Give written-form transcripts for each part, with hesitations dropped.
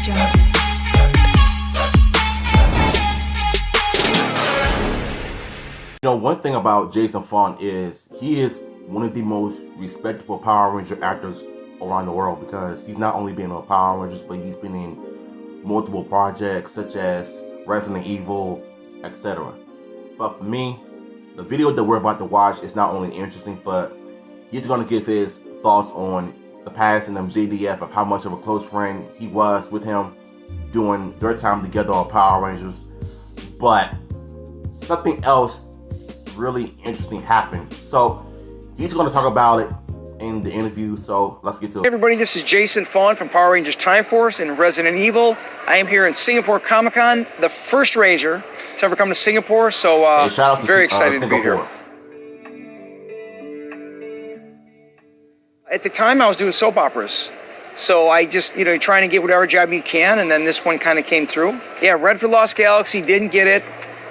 You know, one thing about Jason Faunt is he is one of the most respectable Power Ranger actors around the world, because he's not only been on Power Rangers, but he's been in multiple projects such as Resident Evil, etc. But for me, the video that we're about to watch is not only interesting, but he's going to give his thoughts on the passing of JDF, of how much of a close friend he was with him during their time together on Power Rangers. But something else really interesting happened. So he's going to talk about it in the interview. So let's get to it. Hey everybody, this is Jason Faunt from Power Rangers Time Force and Resident Evil. I am here in Singapore Comic Con, the first Ranger to ever come to Singapore. So Hey, shout out to very excited to be here. Singapore. At the time, I was doing soap operas. So I just, trying to get whatever job you can, and then this one kind of came through. Yeah, Red for Lost Galaxy, didn't get it.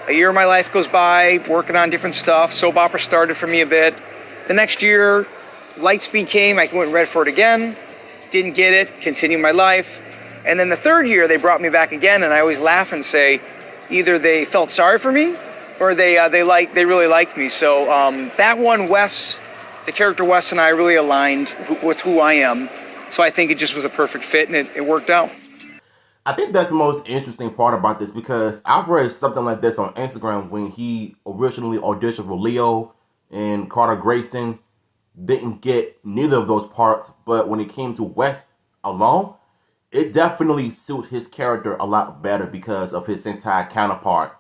A year of my life goes by working on different stuff. Soap opera started for me a bit. The next year, Lightspeed came. I went and read for it again. Didn't get it. Continued my life. And then the third year, they brought me back again. And I always laugh and say, either they felt sorry for me, or they really liked me. So that one, Wes, the character Wes and I really aligned with who I am. So I think it just was a perfect fit, and it worked out. I think that's the most interesting part about this, because I've read something like this on Instagram when he originally auditioned for Leo and Carter Grayson. Didn't get neither of those parts, but when it came to Wes alone, it definitely suited his character a lot better because of his Sentai counterpart.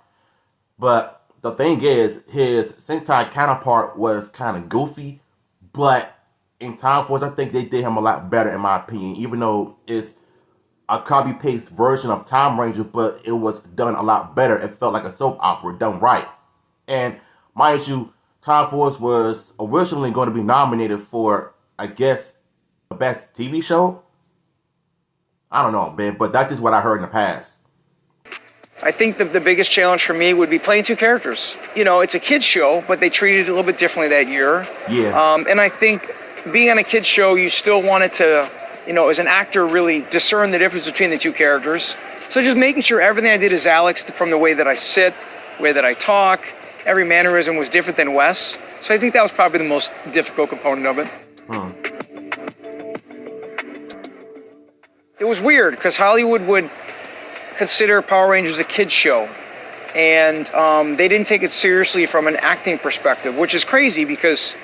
But the thing is, his Sentai counterpart was kind of goofy, but in Time Force, I think they did him a lot better, in my opinion, even though it's a copy-paste version of Time Ranger, but it was done a lot better. It felt like a soap opera done right. And mind you, Time Force was originally going to be nominated for, I guess, the best TV show. I don't know, man, but that's just what I heard in the past. I think the biggest challenge for me would be playing two characters. It's a kid's show, but they treated it a little bit differently that year. Yeah. And I think being on a kid's show, you still wanted to, as an actor, really discern the difference between the two characters. So just making sure everything I did as Alex, from the way that I sit, the way that I talk, every mannerism was different than Wes. So I think that was probably the most difficult component of it. It was weird because Hollywood would consider Power Rangers a kid's show. And they didn't take it seriously from an acting perspective, which is crazy because,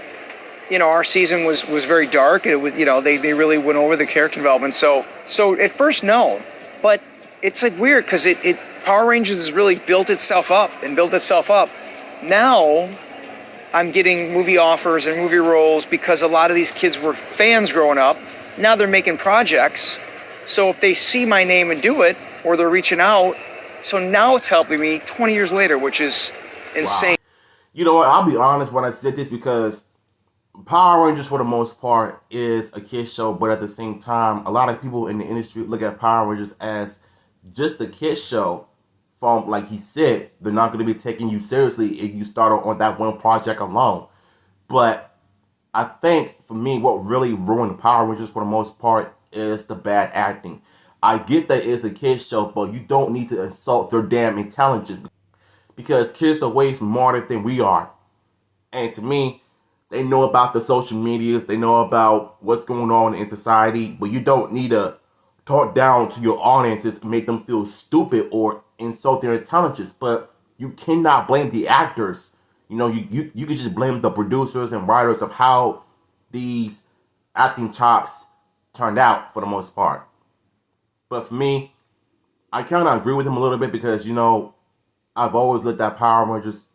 our season was very dark. It was, they really went over the character development. So at first, no. But it's like weird because it Power Rangers has really built itself up. Now, I'm getting movie offers and movie roles because a lot of these kids were fans growing up. Now they're making projects. So if they see my name and do it, or they're reaching out, so now it's helping me 20 years later, which is insane. Wow. You know what? I'll be honest when I said this, because Power Rangers, for the most part, is a kid's show, but at the same time, a lot of people in the industry look at Power Rangers as just a kid's show. From, like he said, they're not going to be taking you seriously if you start on that one project alone. But I think, for me, what really ruined Power Rangers for the most part is the bad acting. I get that it's a kid's show, but you don't need to insult their damn intelligence, because kids are way smarter than we are. And to me, they know about the social medias, they know about what's going on in society, but you don't need to talk down to your audiences and make them feel stupid or insult their intelligence. But you cannot blame the actors. You can just blame the producers and writers of how these acting chops turned out for the most part. But for me, I kind of agree with him a little bit, because, I've always looked at Power Rangers,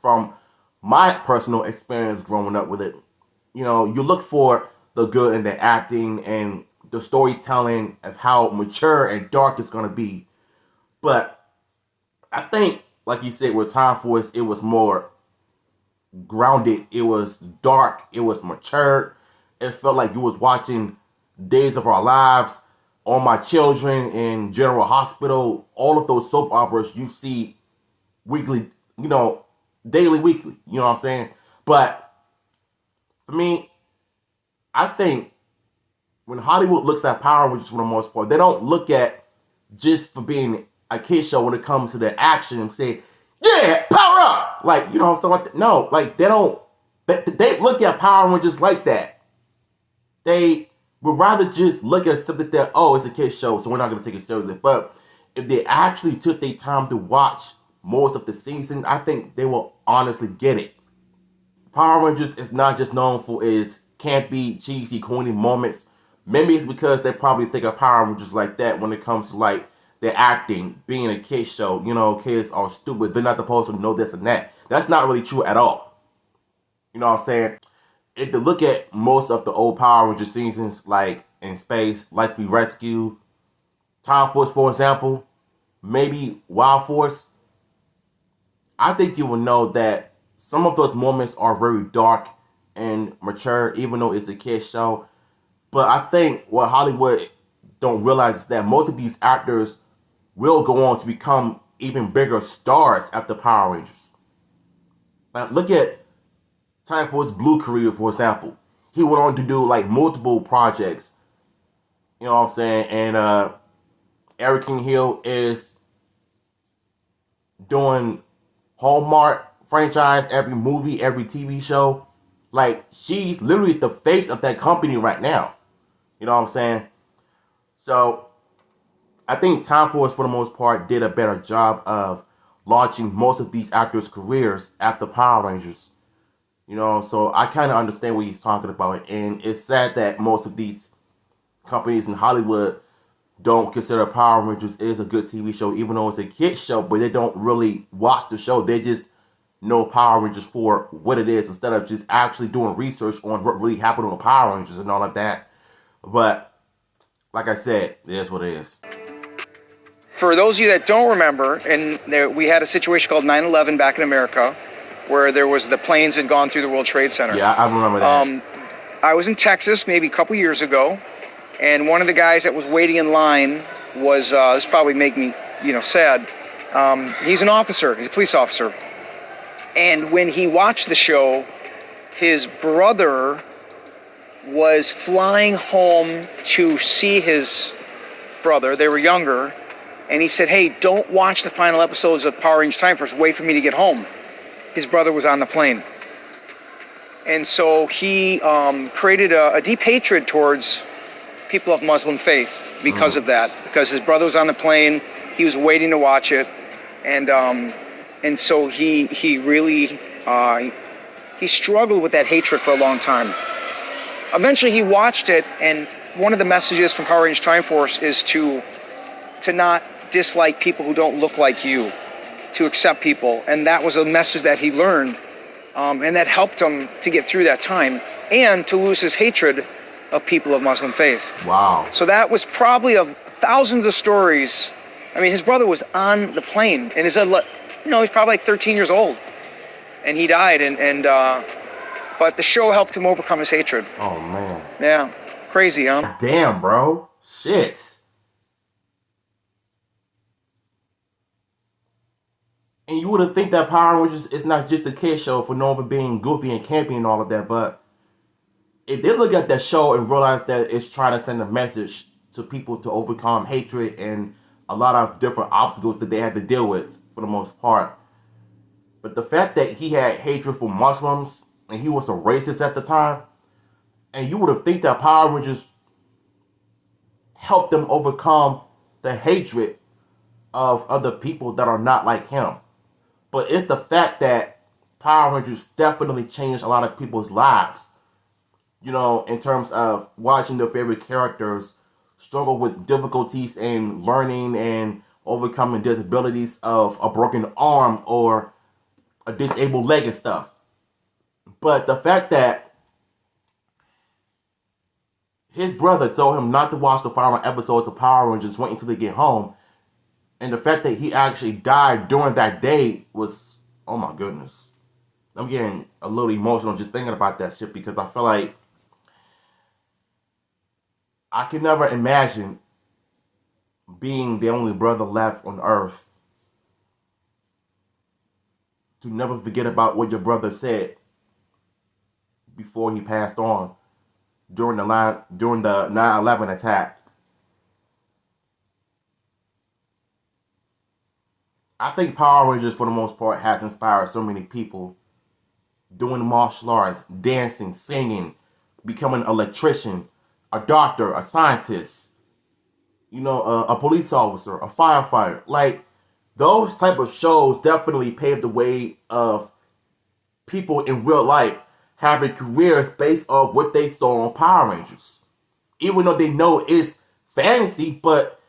from my personal experience growing up with it. You look for the good in the acting and the storytelling of how mature and dark it's going to be. But I think, like you said, with Time Force, it was more grounded. It was dark. It was mature. It felt like you was watching Days of Our Lives, All My Children, in General Hospital. All of those soap operas you see weekly, daily, weekly. You know what I'm saying? But for me, I think when Hollywood looks at Power Rangers for the most part, they don't look at just for being a kid show when it comes to the action and say, yeah, power up! Like, you know, stuff like that. No, like, they don't, they look at Power Rangers like that. They would rather just look at something that, oh, it's a kid show, so we're not going to take it seriously. But if they actually took their time to watch most of the season, I think they will honestly get it. Power Rangers is not just known for its campy, cheesy, corny moments. Maybe it's because they probably think of Power Rangers like that when it comes to like their acting, being a kid show. You know, kids are stupid. They're not supposed to know this and that. That's not really true at all. You know what I'm saying? If you look at most of the old Power Rangers seasons, like in space, Lightspeed Rescue, Time Force, for example, maybe Wild Force, I think you will know that some of those moments are very dark and mature, even though it's a kid's show. But I think what Hollywood don't realize is that most of these actors will go on to become even bigger stars after Power Rangers. Now, look at Time Force Blue career, for example. He went on to do like multiple projects. You know what I'm saying? And Eric King Hill is doing Hallmark franchise, every movie, every TV show. Like, she's literally the face of that company right now. You know what I'm saying? So, I think Time Force, for the most part, did a better job of launching most of these actors' careers after Power Rangers. You know, so I kind of understand what he's talking about. And it's sad that most of these companies in Hollywood don't consider Power Rangers is a good TV show, even though it's a kid show, but they don't really watch the show. They just know Power Rangers for what it is instead of just actually doing research on what really happened with Power Rangers and all of that. But like I said, it is what it is. For those of you that don't remember, and we had a situation called 9/11 back in America, where there was the planes had gone through the World Trade Center. Yeah, I remember that. I was in Texas maybe a couple years ago, and one of the guys that was waiting in line was this probably make me sad. He's an officer. He's a police officer, and when he watched the show, his brother was flying home to see his brother. They were younger, and he said, "Hey, don't watch the final episodes of Power Rangers Time Force. Wait for me to get home." His brother was on the plane. And so he created a deep hatred towards people of Muslim faith because of that. Because his brother was on the plane, he was waiting to watch it, and so he really he struggled with that hatred for a long time. Eventually, he watched it, and one of the messages from Power Rangers Time Force is to not dislike people who don't look like you, to accept people, and that was a message that he learned. And that helped him to get through that time and to lose his hatred of people of Muslim faith. Wow. So that was probably of thousands of stories. I mean, his brother was on the plane, and he's probably like 13 years old, and he died. But the show helped him overcome his hatred. Oh man. Yeah, crazy, huh? Damn, bro. Shit. And you would have think that Power Rangers is not just a kid show for known for being goofy and campy and all of that, but if they look at that show and realize that it's trying to send a message to people to overcome hatred and a lot of different obstacles that they had to deal with for the most part. But the fact that he had hatred for Muslims and he was a racist at the time, and you would have think that Power Rangers helped them overcome the hatred of other people that are not like him. But it's the fact that Power Rangers definitely changed a lot of people's lives. You know, in terms of watching their favorite characters struggle with difficulties in learning and overcoming disabilities of a broken arm or a disabled leg and stuff. But the fact that his brother told him not to watch the final episodes of Power Rangers, wait until they get home, and the fact that he actually died during that day was, oh my goodness. I'm getting a little emotional just thinking about that shit because I feel like I could never imagine being the only brother left on earth to never forget about what your brother said before he passed on. during the 9/11 attack. I think Power Rangers, for the most part, has inspired so many people doing martial arts, dancing, singing, becoming an electrician, a doctor, a scientist, a police officer, a firefighter. Like, those type of shows definitely paved the way of people in real life having careers based off what they saw on Power Rangers. Even though they know it's fantasy, but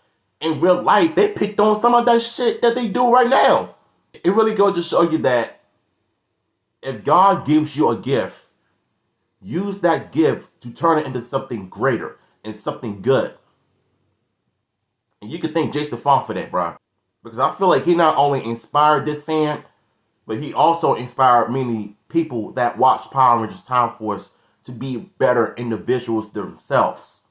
in real life, they picked on some of that shit that they do right now. It really goes to show you that if God gives you a gift, use that gift to turn it into something greater and something good. And you can thank Jason Faunt for that, bro. Because I feel like he not only inspired this fan, but he also inspired many people that watch Power Rangers Time Force to be better individuals themselves.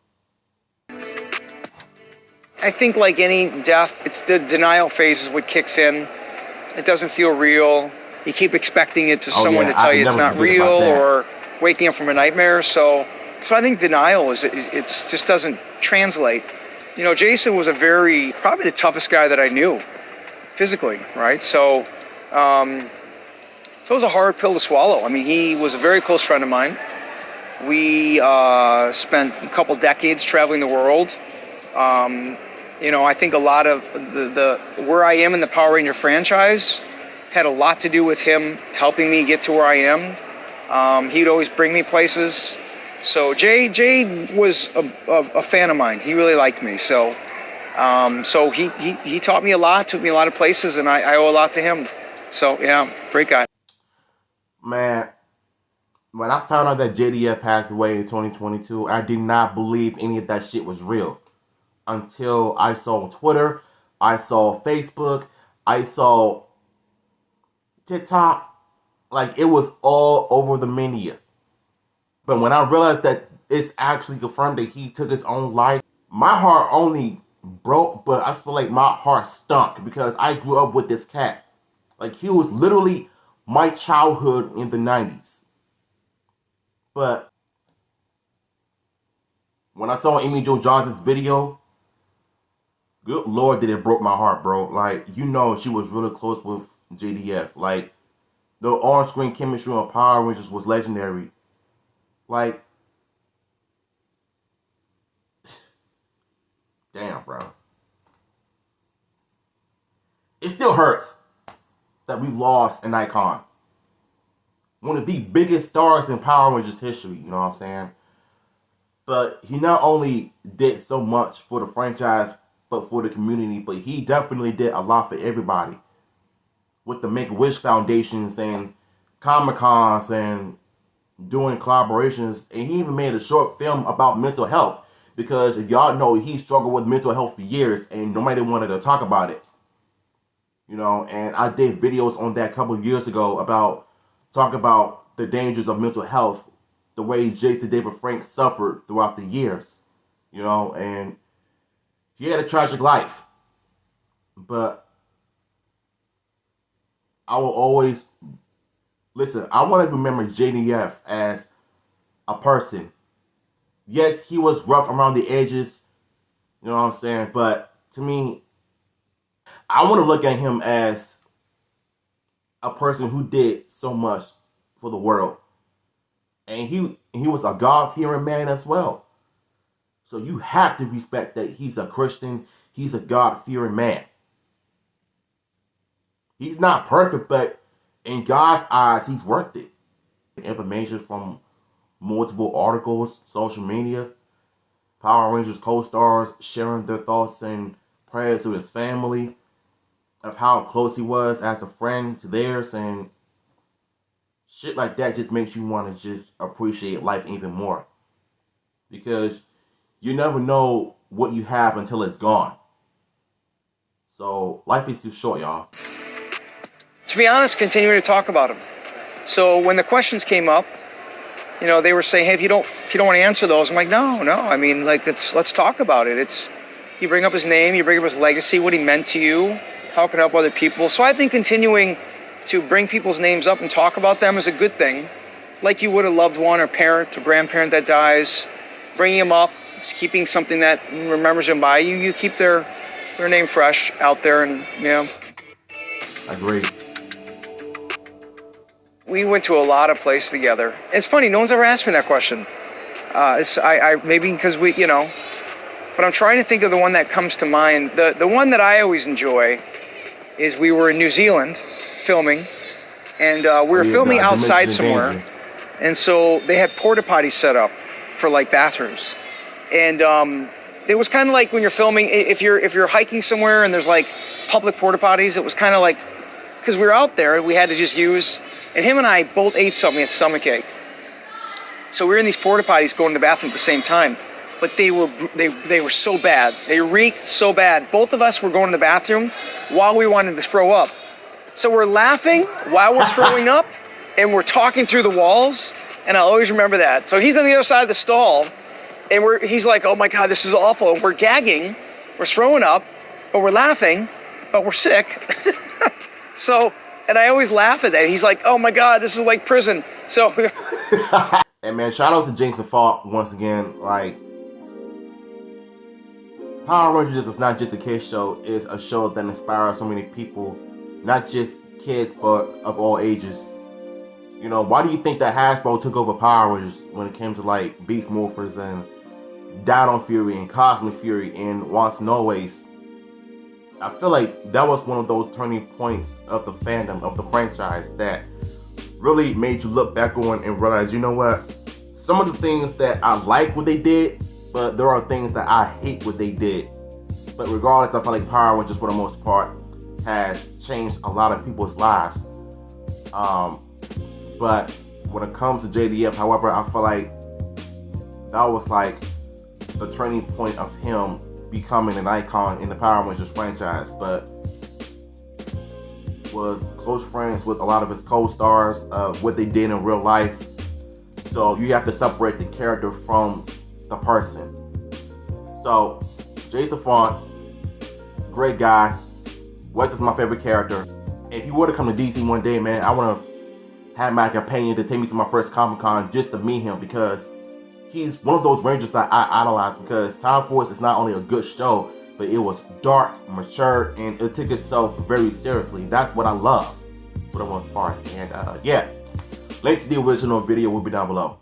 I think like any death, it's the denial phase is what kicks in. It doesn't feel real. You keep expecting it to someone to tell you it's not real, or waking up from a nightmare. So I think denial it just doesn't translate. Jason was probably the toughest guy that I knew physically, right? So it was a hard pill to swallow. I mean, he was a very close friend of mine. We spent a couple decades traveling the world. I think a lot of the where I am in the Power Ranger franchise had a lot to do with him helping me get to where I am. He'd always bring me places. So Jay was a fan of mine. He really liked me. So he taught me a lot, took me a lot of places, and I owe a lot to him. So yeah, great guy. Man, when I found out that JDF passed away in 2022, I did not believe any of that shit was real. Until I saw Twitter, I saw Facebook, I saw TikTok. Like, it was all over the media. But when I realized that it's actually confirmed that he took his own life, my heart only broke, but I feel like my heart stunk because I grew up with this cat. Like, he was literally my childhood in the 90s. But when I saw Amy Jo Johnson's video, good Lord, did it broke my heart, bro. Like, she was really close with JDF. Like, the on-screen chemistry on Power Rangers was legendary. Like, damn, bro. It still hurts that we've lost an icon. One of the biggest stars in Power Rangers history, you know what I'm saying? But he not only did so much for the franchise, but for the community, but he definitely did a lot for everybody. With the Make-A-Wish Foundations and Comic-Cons and doing collaborations. And he even made a short film about mental health. Because if y'all know, he struggled with mental health for years and nobody wanted to talk about it. And I did videos on that a couple of years ago talking about the dangers of mental health, the way Jason David Frank suffered throughout the years, and he had a tragic life. But I will always, listen, I want to remember JDF as a person. Yes, he was rough around the edges, you know what I'm saying? But to me, I want to look at him as a person who did so much for the world. And he was a God-fearing man as well. So you have to respect that he's a Christian, he's a God-fearing man. He's not perfect, but in God's eyes, he's worth it. Information from multiple articles, social media, Power Rangers co-stars sharing their thoughts and prayers to his family, of how close he was as a friend to theirs, and shit like that just makes you want to just appreciate life even more. Because you never know what you have until it's gone. So life is too short, y'all. To be honest, continuing to talk about him. So when the questions came up, they were saying, hey, if you don't want to answer those, I'm like, no. I mean, like, let's talk about it. You bring up his name, you bring up his legacy, what he meant to you, how it can help other people. So I think continuing to bring people's names up and talk about them is a good thing. Like you would a loved one or parent or grandparent that dies. bringing them up, just keeping something that remembers them by you. You keep their name fresh out there, and Agreed. We went to a lot of places together. It's funny, no one's ever asked me that question. Maybe because but I'm trying to think of the one that comes to mind. The one that I always enjoy is we were in New Zealand filming, and we were filming outside somewhere, and so they had porta potties set up for like bathrooms, and it was kind of like when you're filming, if you're hiking somewhere and there's like public porta potties, it was kind of like, because we were out there, we had to just use, and him and I both ate something, at stomachache. So we were in these porta potties going to the bathroom at the same time, but they were so bad. They reeked so bad. Both of us were going to the bathroom while we wanted to throw up. So we're laughing while we're throwing up, and we're talking through the walls, and I'll always remember that. So he's on the other side of the stall, and he's like, oh my God, this is awful. And we're gagging, we're throwing up, but we're laughing, but we're sick. So, and I always laugh at that. He's like, oh my God, this is like prison. So. And man, shout out to Jason Faunt once again. Like, Power Rangers is not just a kids show, it's a show that inspires so many people, not just kids, but of all ages. You know, why do you think that Hasbro took over Power Rangers when it came to like Beast Morphers and Dino Fury and Cosmic Fury and Once and Always? I feel like that was one of those turning points of the fandom, of the franchise, that really made you look back on and realize, you know what? Some of the things that I like what they did, but there are things that I hate what they did. But regardless, I feel like Power Rangers, for the most part, has changed a lot of people's lives. But when it comes to JDF, however, I feel like that was like the turning point of him becoming an icon in the Power Rangers franchise, but was close friends with a lot of his co-stars, what they did in real life. So you have to separate the character from the person. So Jason Faunt, great guy. Wes is my favorite character. If he were to come to DC one day, man, I want to have my companion to take me to my first Comic-Con just to meet him, because he's one of those Rangers that I idolize, because Time Force is not only a good show, but it was dark, mature, and it took itself very seriously. That's what I love for the most part. And yeah, link to the original video will be down below.